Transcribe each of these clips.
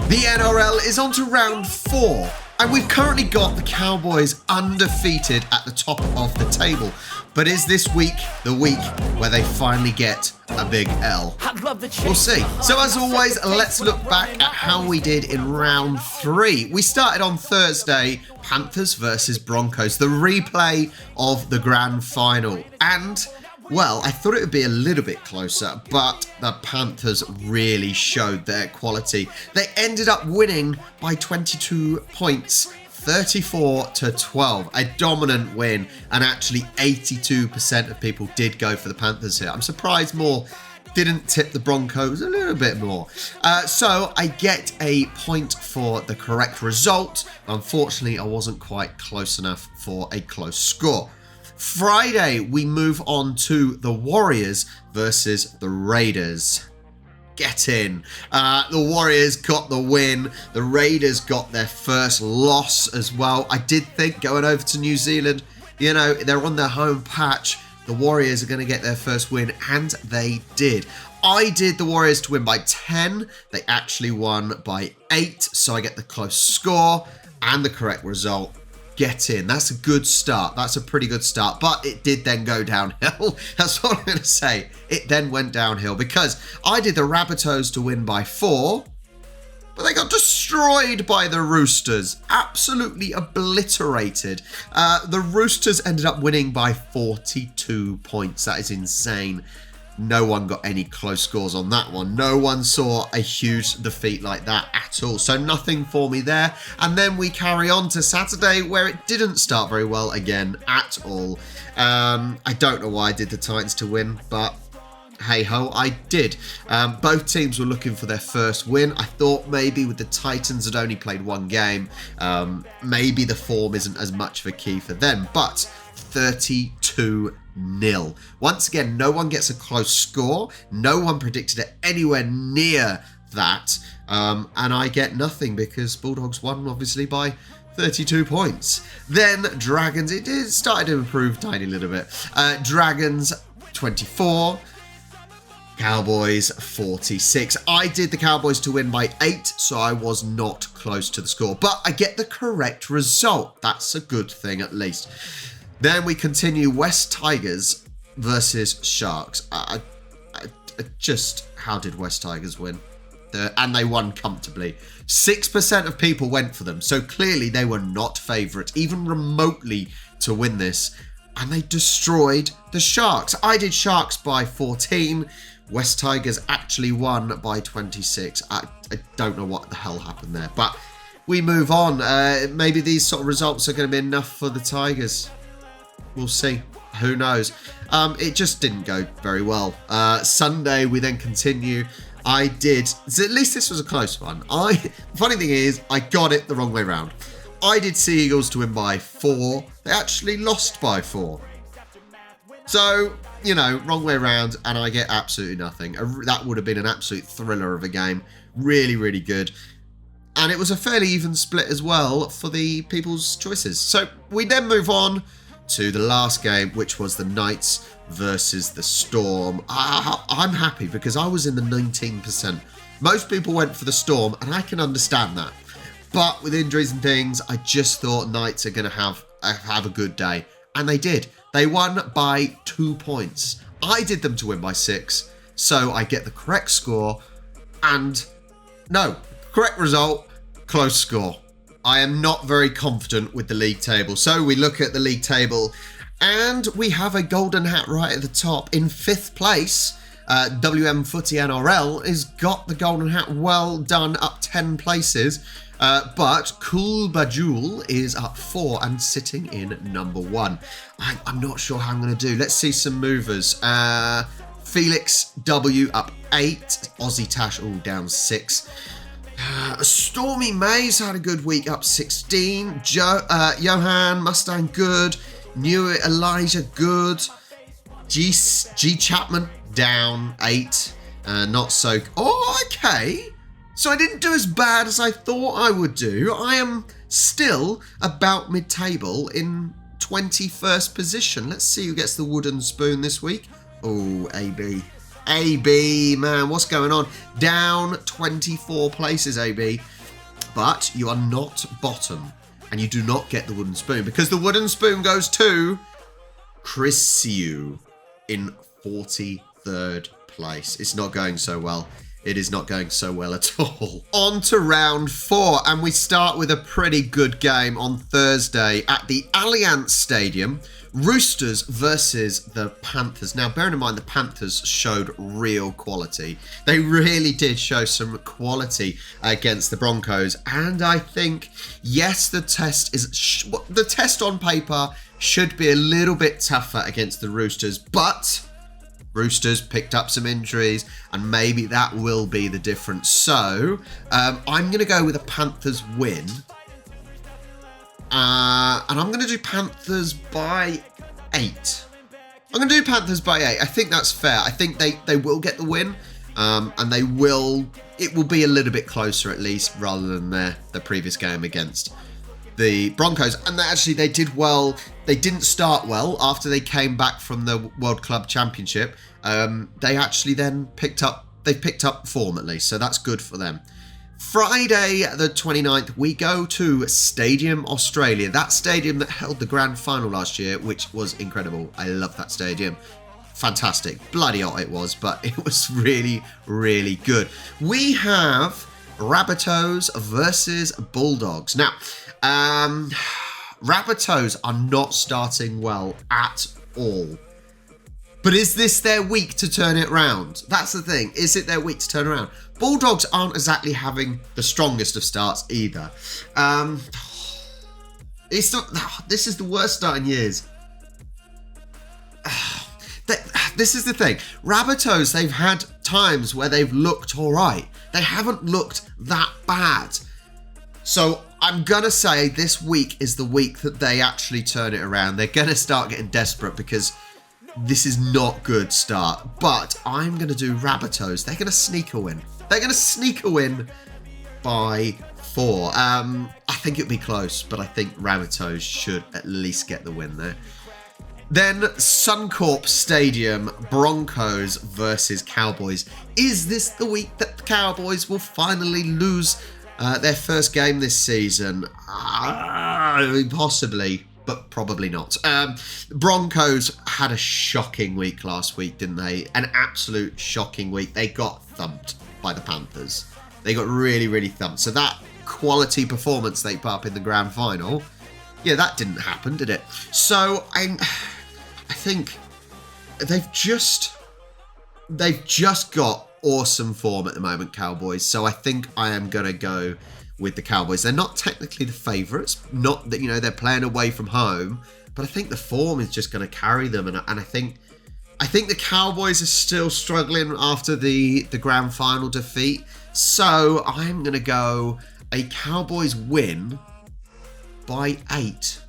The NRL is on to round 4, and we've currently got the Cowboys undefeated at the top of the table. But is this week the week where they finally get a big L? We'll see. So as always, let's look back at how we did in round 3. We started on Thursday, Panthers versus Broncos, the replay of the grand final. And well, I thought it would be a little bit closer, but the Panthers really showed their quality. They ended up winning by 22 points, 34-12, a dominant win, and actually 82% of people did go for the Panthers here. I'm surprised more didn't tip the Broncos a little bit more. So I get a point for the correct result. Unfortunately, I wasn't quite close enough for a close score. Friday, we move on to the Warriors versus the Raiders. Get in. The Warriors got the win. The Raiders got their first loss as well. I did think going over to New Zealand, you know, they're on their home patch. The Warriors are going to get their first win, and they did. I did the Warriors to win by 10. They actually won by 8, so I get the close score and the correct result. Get in. That's a good start. That's a pretty good start. But it did then go downhill. That's what I'm going to say. It then went downhill because I did the Rabbitohs to win by 4. But they got destroyed by the Roosters. Absolutely obliterated. The Roosters ended up winning by 42 points. That is insane. No one got any close scores on that one. No one saw a huge defeat like that at all. So nothing for me there. And then we carry on to Saturday, where it didn't start very well again at all. I don't know why I did the Titans to win, but hey-ho, I did. Both teams were looking for their first win. I thought maybe with the Titans had only played one game, maybe the form isn't as much of a key for them. But 32-0. Once again, no one gets a close score. No one predicted it anywhere near that. And I get nothing because Bulldogs won, obviously, by 32 points. Then Dragons, it started to improve a tiny little bit. Dragons, 24. Cowboys 46. I did the Cowboys to win by 8, so I was not close to the score. But I get the correct result. That's a good thing, at least. Then we continue West Tigers versus Sharks. Just, how did West Tigers win? And they won comfortably. 6% of people went for them, so clearly they were not favourite, even remotely, to win this. And they destroyed the Sharks. I did Sharks by 14. West Tigers actually won by 26. I don't know what the hell happened there, but we move on. Maybe these sort of results are going to be enough for the Tigers. We'll see. Who knows? It just didn't go very well. Sunday, we then continue. I did. So at least this was a close one. The funny thing is, I got it the wrong way round. I did Sea Eagles to win by 4. They actually lost by 4. So, you know, wrong way round, and I get absolutely nothing. That would have been an absolute thriller of a game. Really, really good. And it was a fairly even split as well for the people's choices. So we then move on to the last game, which was the Knights versus the Storm. I'm happy because I was in the 19%. Most people went for the Storm, and I can understand that. But with injuries and things, I just thought Knights are going to have a good day. And they did. They won by 2 points. I did them to win by 6. So I get the correct score. And no, correct result, close score. I am not very confident with the league table. So we look at the league table and we have a golden hat right at the top. In 5th place, WM Footy NRL has got the golden hat. Well done, up 10 places. But Cool Bajul is up 4 and sitting in number 1. I'm not sure how I'm going to do. Let's see some movers. Felix W up 8. Aussie Tash all down 6. Stormy Mays had a good week, up 16. Johan Mustang good. New Elijah good. G Chapman down 8. Not so. Oh, okay. So I didn't do as bad as I thought I would do. I am still about mid-table in 21st position. Let's see who gets the wooden spoon this week. Oh, AB, man, what's going on? Down 24 places, AB. But you are not bottom, and you do not get the wooden spoon, because the wooden spoon goes to Chrissiu in 43rd place. It's not going so well. It is not going so well at all. On to round 4, and we start with a pretty good game on Thursday at the Allianz Stadium. Roosters versus the Panthers. Now, bearing in mind, the Panthers showed real quality. They really did show some quality against the Broncos. And I think, yes, the test on paper should be a little bit tougher against the Roosters, but Roosters picked up some injuries, and maybe that will be the difference. So, I'm going to go with a Panthers win. And I'm going to do Panthers by 8. I'm going to do Panthers by 8. I think that's fair. I think they will get the win. And it will be a little bit closer at least, rather than the previous game against the Broncos. And they did well. They didn't start well after they came back from the World Club Championship. They actually then picked up form at least. So that's good for them. Friday the 29th, we go to Stadium Australia. That stadium that held the grand final last year, which was incredible. I love that stadium. Fantastic. Bloody hot it was, but it was really, really good. We have Rabbitohs versus Bulldogs. Now, Rabbitohs are not starting well at all. But is this their week to turn it around? That's the thing. Is it their week to turn around? Bulldogs aren't exactly having the strongest of starts either. This is the worst start in years. This is the thing. Rabbitohs, they've had times where they've looked all right. They haven't looked that bad. So I'm going to say this week is the week that they actually turn it around. They're going to start getting desperate because this is not good start. But I'm going to do Rabbitohs. They're going to sneak a win. They're going to sneak a win by 4. I think it'll be close, but I think Rabbitohs should at least get the win there. Then Suncorp Stadium, Broncos versus Cowboys. Is this the week that the Cowboys will finally lose their first game this season? Possibly, but probably not. Broncos had a shocking week last week, didn't they? An absolute shocking week. They got thumped by the Panthers. They got really, really thumped. So that quality performance they put up in the grand final, yeah, that didn't happen, did it? So I think they've just got awesome form at the moment, Cowboys. So I think I am going to go with the Cowboys. They're not technically the favourites. Not that, they're playing away from home, but I think the form is just going to carry them. And I think the Cowboys are still struggling after the grand final defeat. So I'm going to go a Cowboys win by 8.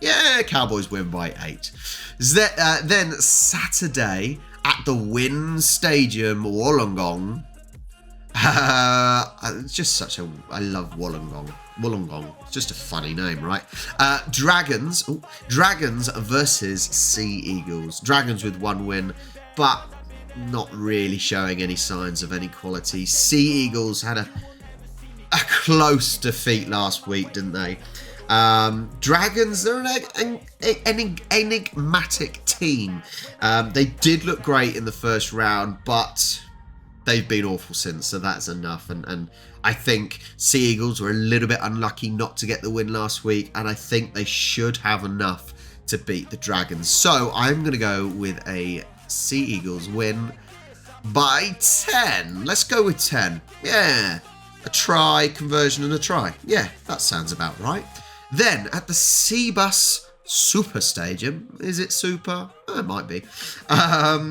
Yeah, Cowboys win by 8. Then Saturday at the Wynn Stadium, Wollongong. I love Wollongong. Wollongong. It's just a funny name, right? Dragons versus Sea Eagles. Dragons with 1 win, but not really showing any signs of any quality. Sea Eagles had a close defeat last week, didn't they? Dragons, they're an enigmatic team. They did look great in the first round, but they've been awful since, so that's enough. And I think Sea Eagles were a little bit unlucky not to get the win last week, and I think they should have enough to beat the Dragons. So I'm going to go with a Sea Eagles win by 10. Let's go with 10. Yeah, a try, conversion, and a try. Yeah, that sounds about right. Then at the Seabus Super Stadium, is it super? It might be.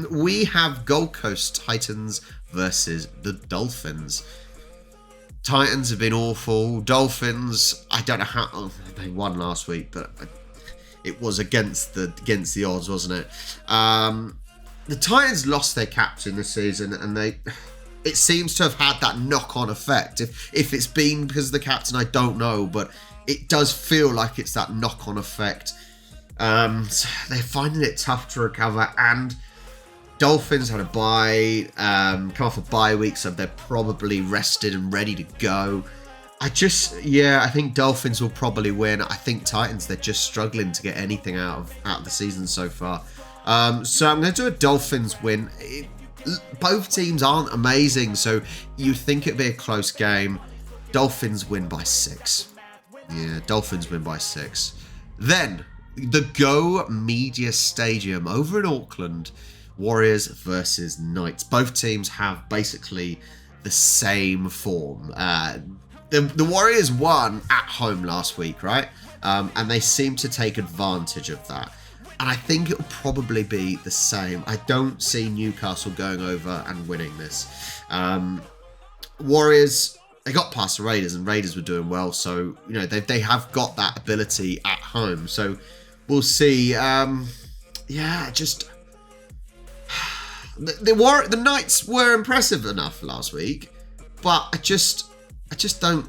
We have Gold Coast Titans versus the Dolphins. Titans have been awful. Dolphins, I don't know how they won last week, but it was against the odds, wasn't it? The Titans lost their captain this season, and it seems to have had that knock-on effect. If it's been because of the captain, I don't know, but it does feel like it's that knock-on effect. So they're finding it tough to recover, and Dolphins had a bye, come off a bye week, so they're probably rested and ready to go. I think Dolphins will probably win. I think Titans, they're just struggling to get anything out of the season so far. So I'm going to do a Dolphins win. Both teams aren't amazing, so you think it'd be a close game. Dolphins win by 6. Yeah, Dolphins win by 6. Then, the Go Media Stadium over in Auckland. Warriors versus Knights. Both teams have basically the same form. The Warriors won at home last week, right? And they seem to take advantage of that. And I think it'll probably be the same. I don't see Newcastle going over and winning this. Warriors, they got past the Raiders, and Raiders were doing well. So, you know, they have got that ability at home. So, we'll see. The Knights were impressive enough last week. But I just don't...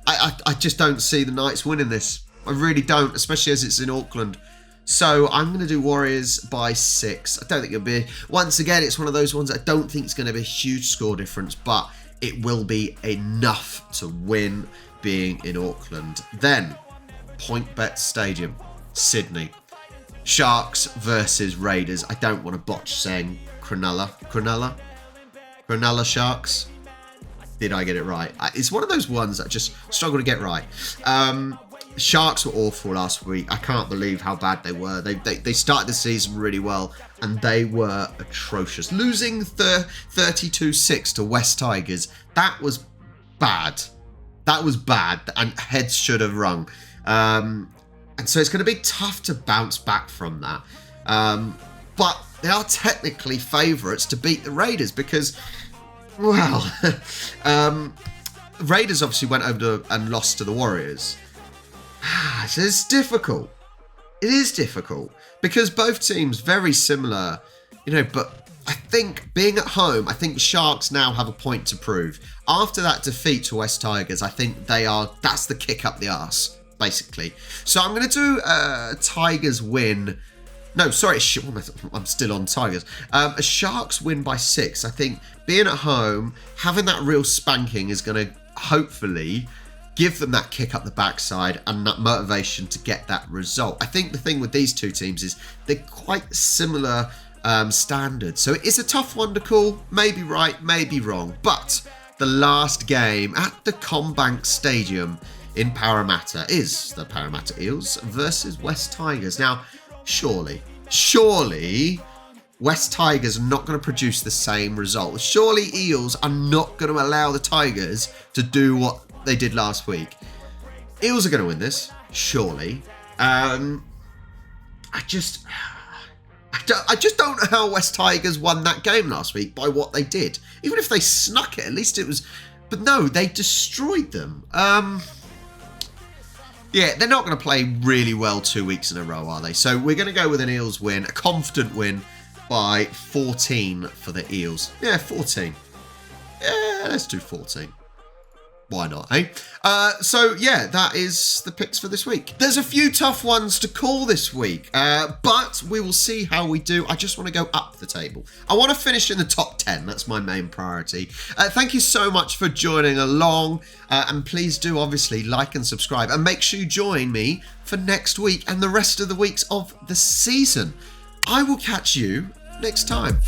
I just don't see the Knights winning this. I really don't, especially as it's in Auckland. So I'm going to do Warriors by 6. I don't think it'll be... Once again, it's one of those ones I don't think it's going to be a huge score difference, but it will be enough to win being in Auckland. Then, PointBet Stadium, Sydney. Sharks versus Raiders. I don't want to botch saying Cronulla Sharks. Did I get it right? It's one of those ones that I just struggle to get right. Sharks were awful last week. I can't believe how bad they were. They started the season really well, and they were atrocious. Losing 32-6 to West Tigers, that was bad. That was bad, and heads should have rung. And so it's going to be tough to bounce back from that. But they are technically favourites to beat the Raiders because, well, Raiders obviously went over and lost to the Warriors. So it's difficult. It is difficult because both teams very similar, you know, but I think being at home, I think Sharks now have a point to prove. After that defeat to West Tigers, I think that's the kick up the arse, basically. So I'm going to do Tigers win. No, sorry, I'm still on Tigers. A Sharks win by 6. I think being at home, having that real spanking is going to hopefully give them that kick up the backside and that motivation to get that result. I think the thing with these two teams is they're quite similar standards. So it is a tough one to call. Maybe right, maybe wrong. But the last game at the CommBank Stadium in Parramatta is the Parramatta Eels versus West Tigers. Now, surely West Tigers are not going to produce the same result. Surely Eels are not going to allow the Tigers to do what they did last week. Eels are going to win this, surely. I just don't know how West Tigers won that game last week by what they did. Even if they snuck it, at least it was... But no, they destroyed them. Yeah, they're not going to play really well 2 weeks in a row, are they? So we're going to go with an Eels win, a confident win by 14 for the Eels. Yeah, 14. Yeah, let's do 14. Why not, eh? So, yeah, that is the picks for this week. There's a few tough ones to call this week, but we will see how we do. I just want to go up the table. I want to finish in the top 10. That's my main priority. Thank you so much for joining along, and please do, obviously, like and subscribe, and make sure you join me for next week and the rest of the weeks of the season. I will catch you next time.